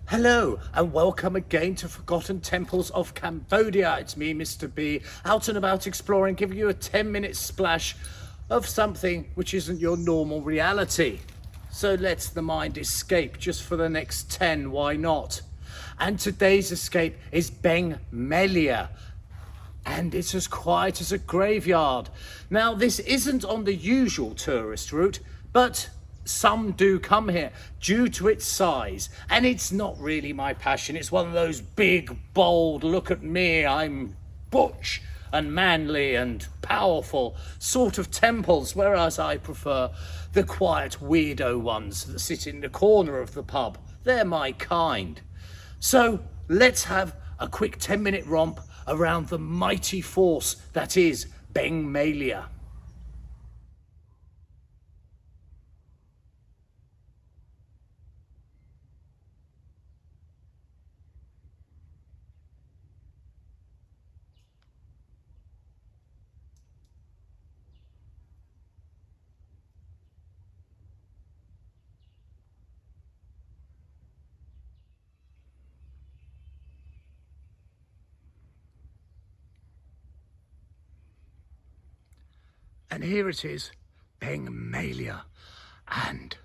Hello and welcome again to Forgotten Temples of Cambodia. It's me, Mr. B, out and about exploring, giving you a 10-minute splash of something which isn't your normal reality. So let the mind escape just for the next 10, why not? And today's escape is Beng, Mealea. And it's as quiet as a graveyard. Now, this isn't on the usual tourist route, but some do come here due to its size. And it's not really my passion. It's one of those big, bold, look at me, I'm butch and manly and powerful sort of temples, whereas I prefer the quiet, weirdo ones that sit in the corner of the pub. They're my kind. So let's have a quick 10-minute romp around the mighty force that is Beng, Mealea. And here it is, Beng, Mealea, and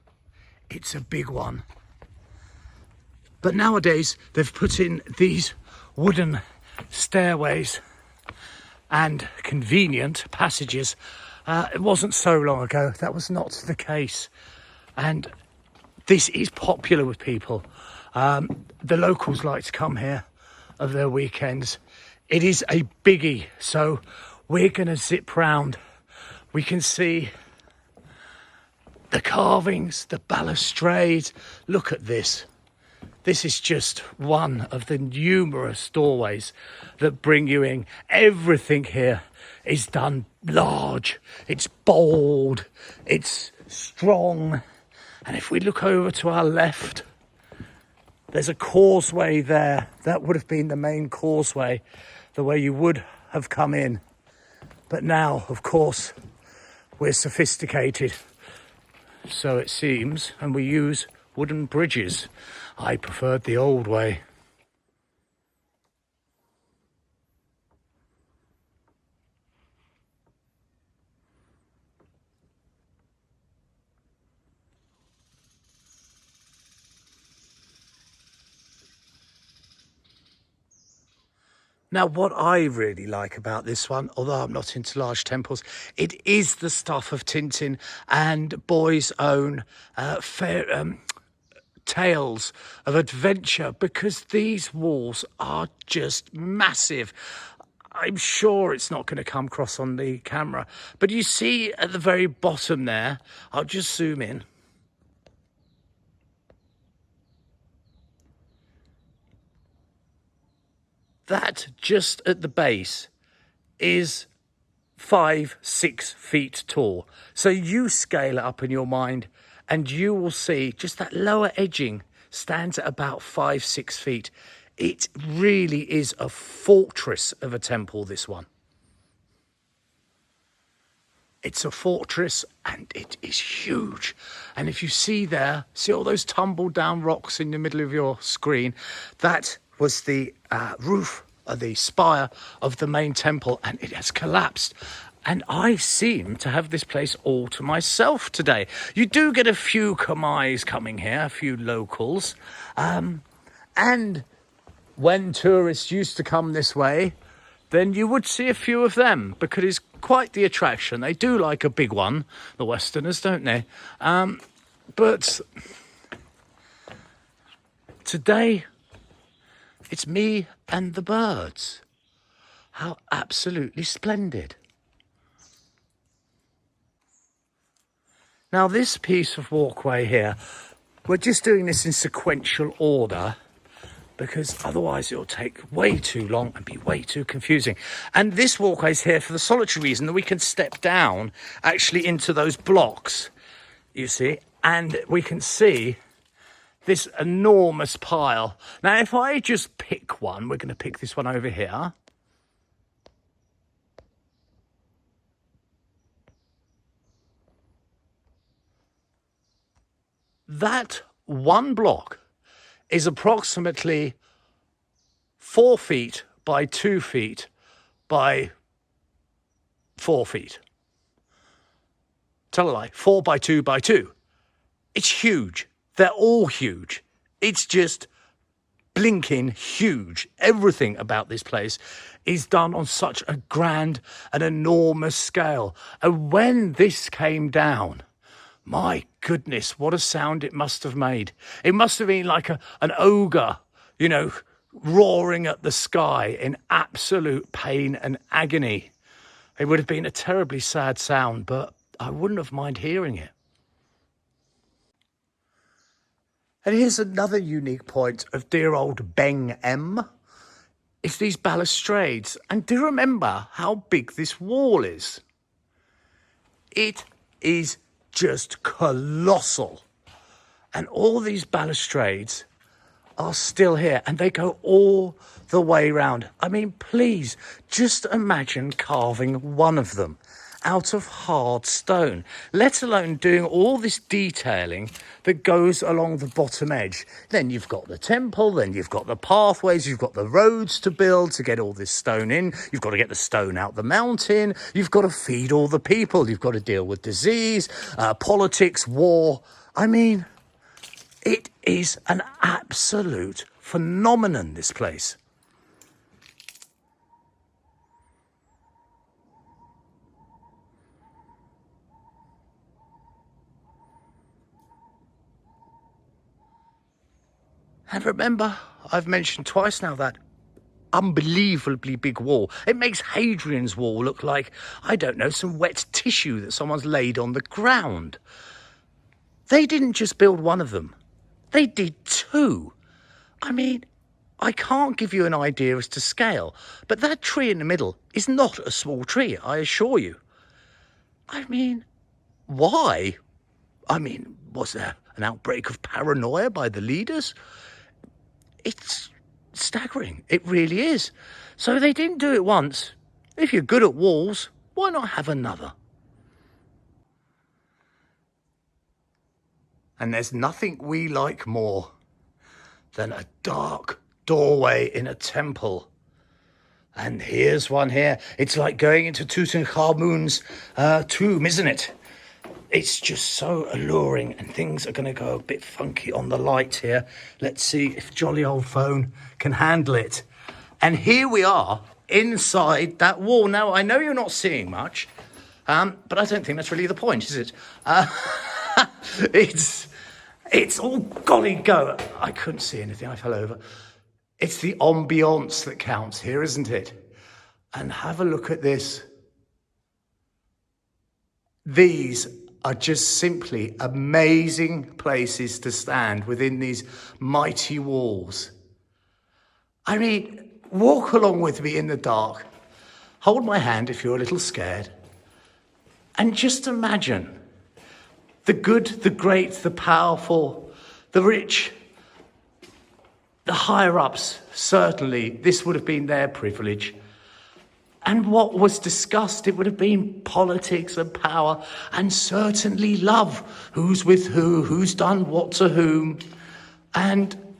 it's a big one. But nowadays they've put in these wooden stairways and convenient passages. It wasn't so long ago that was not the case, and this is popular with people. The locals like to come here of their weekends. It is a biggie, so we're gonna zip round. We can see the carvings, the balustrades. Look at this. This is just one of the numerous doorways that bring you in. Everything here is done large. It's bold. It's strong. And if we look over to our left, there's a causeway there. That would have been the main causeway, the way you would have come in. But now, of course, we're sophisticated, so it seems, and we use wooden bridges. I preferred the old way. Now, what I really like about this one, although I'm not into large temples, it is the stuff of Tintin and Boy's Own tales of adventure, because these walls are just massive. I'm sure it's not going to come across on the camera, but you see at the very bottom there, I'll just zoom in. That just at the base is 5-6 feet tall. So you scale it up in your mind and you will see just that lower edging stands at about 5-6 feet. It really is a fortress of a temple, this one. It's a fortress and it is huge. And if you see there, see all those tumbled down rocks in the middle of your screen? That was the roof, the spire of the main temple, and it has collapsed. And I seem to have this place all to myself today. You do get a few Khmers coming here, a few locals. And when tourists used to come this way, then you would see a few of them, because it's quite the attraction. They do like a big one, the Westerners, don't they? But today, it's me and the birds. How absolutely splendid. Now, this piece of walkway here, we're just doing this in sequential order, because otherwise it'll take way too long and be way too confusing. And this walkway is here for the solitary reason that we can step down actually into those blocks, you see, and we can see this enormous pile. Now, if I just pick one, we're going to pick this one over here. That one block is approximately 4 feet by 2 feet by 4 feet. Tell a lie, 4 by 2 by 2. It's huge. They're all huge. It's just blinking huge. Everything about this place is done on such a grand and enormous scale. And when this came down, my goodness, what a sound it must have made. It must have been like an ogre, you know, roaring at the sky in absolute pain and agony. It would have been a terribly sad sound, but I wouldn't have minded hearing it. And here's another unique point of dear old Beng M. It's these balustrades. And do remember how big this wall is. It is just colossal. And all these balustrades are still here, and they go all the way round. I mean, please, just imagine carving one of them out of hard stone, let alone doing all this detailing that goes along the bottom edge. Then you've got the temple, then you've got the pathways, you've got the roads to build to get all this stone in, you've got to get the stone out the mountain, you've got to feed all the people, you've got to deal with disease, politics, war. I mean, it is an absolute phenomenon, this place. And remember, I've mentioned twice now that unbelievably big wall. It makes Hadrian's Wall look like, I don't know, some wet tissue that someone's laid on the ground. They didn't just build one of them. They did two. I mean, I can't give you an idea as to scale, but that tree in the middle is not a small tree, I assure you. I mean, why? I mean, was there an outbreak of paranoia by the leaders? It's staggering. It really is. So they didn't do it once. If you're good at walls, why not have another? And there's nothing we like more than a dark doorway in a temple. And here's one here. It's like going into Tutankhamun's tomb, isn't it? It's just so alluring, and things are going to go a bit funky on the light here. Let's see if jolly old phone can handle it. And here we are inside that wall. Now, I know you're not seeing much, but I don't think that's really the point, is it? It's all golly go. I couldn't see anything. I fell over. It's the ambience that counts here, isn't it? And have a look at this. These are just simply amazing places to stand within these mighty walls. I mean, walk along with me in the dark. Hold my hand if you're a little scared. And just imagine the good, the great, the powerful, the rich, the higher-ups. Certainly, this would have been their privilege. And what was discussed, it would have been politics and power, and certainly love. Who's with who, who's done what to whom. And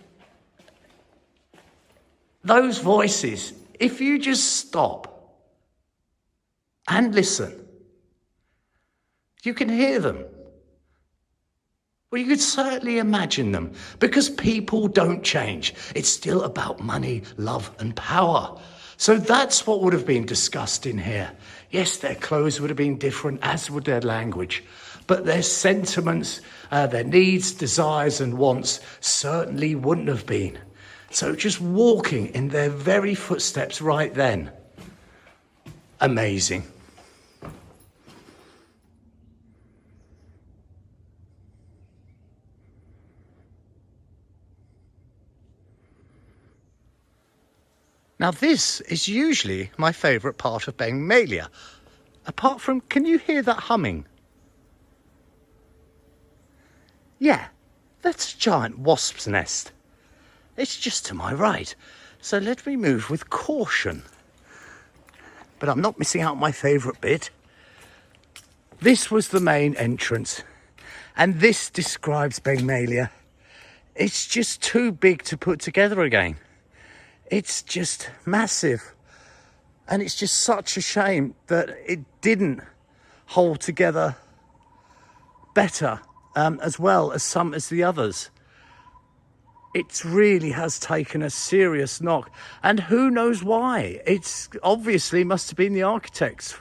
those voices, if you just stop and listen, you can hear them. Well, you could certainly imagine them, because people don't change. It's still about money, love, and power. So that's what would have been discussed in here. Yes, their clothes would have been different, as would their language. But their sentiments, their needs, desires, and wants certainly wouldn't have been. So just walking in their very footsteps right then. Amazing. Now this is usually my favourite part of Beng Mealea. Apart from, can you hear that humming? Yeah, that's a giant wasp's nest. It's just to my right, so let me move with caution. But I'm not missing out my favourite bit. This was the main entrance, and this describes Beng Mealea It's just too big to put together again. It's just massive. And it's just such a shame that it didn't hold together better, as well as some as the others. It really has taken a serious knock, and who knows why. It's obviously must have been the architects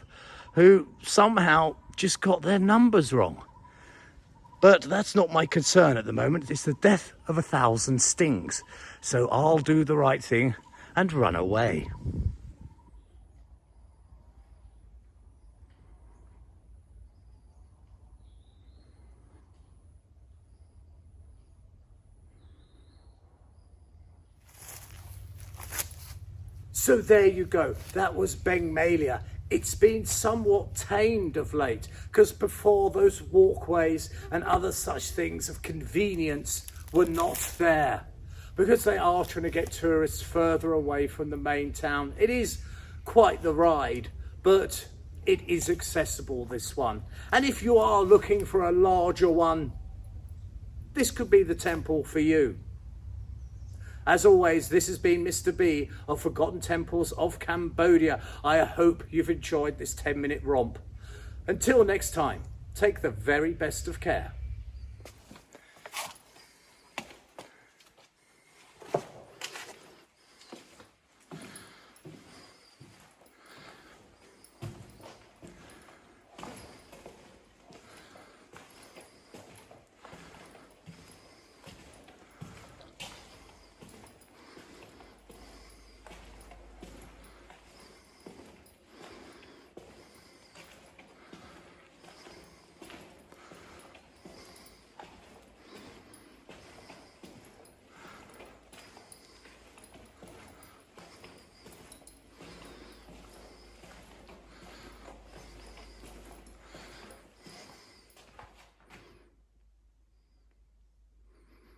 who somehow just got their numbers wrong. But that's not my concern at the moment. It's the death of 1,000 stings. So I'll do the right thing and run away. So there you go. That was Beng Mealea. It's been somewhat tamed of late, because before those walkways and other such things of convenience were not there, because they are trying to get tourists further away from the main town. It is quite the ride, but it is accessible, this one. And if you are looking for a larger one, this could be the temple for you. As always, this has been Mr. B of Forgotten Temples of Cambodia. I hope you've enjoyed this 10-minute romp. Until next time, take the very best of care.